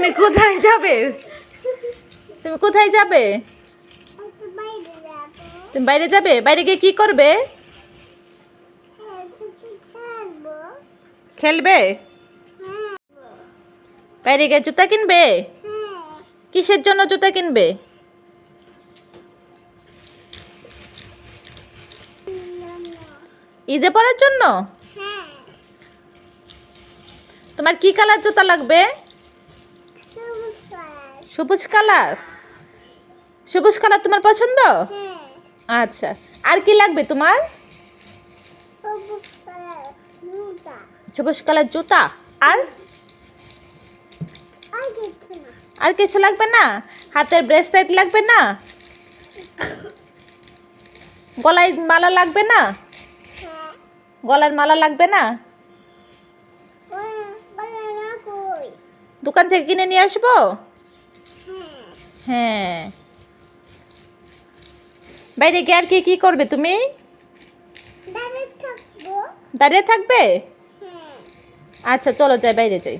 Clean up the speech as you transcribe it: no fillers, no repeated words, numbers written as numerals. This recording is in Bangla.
তুমি কোথায় যাবে? তুমি কোথায় যাবে? তুমি বাইরে যাবে? বাইরে গিয়ে কি করবে? খেলবে? বাইরে গিয়ে জুতা কিনবে? কিসের জন্য জুতা কিনবে? ঈদে পরার জন্য? তোমার কি কালার জুতা লাগবে? সবুজ কালার। সবুজ কালার তোমার পছন্দ? আচ্ছা, আর কি লাগবে তোমার? সবুজ কালার জুতা। আর আর কিছু লাগবে না? হাতের ব্রেসলেট লাগবে না? গলায় মালা লাগবে না? গলার মালা লাগবে না? দোকান থেকে কিনে নিয়ে আসবো? হ্যাঁ। বাইরে গিয়ে আর কি করবে তুমি? দাঁড়িয়ে থাকবে? আচ্ছা, চলো যাই, বাইরে যাই।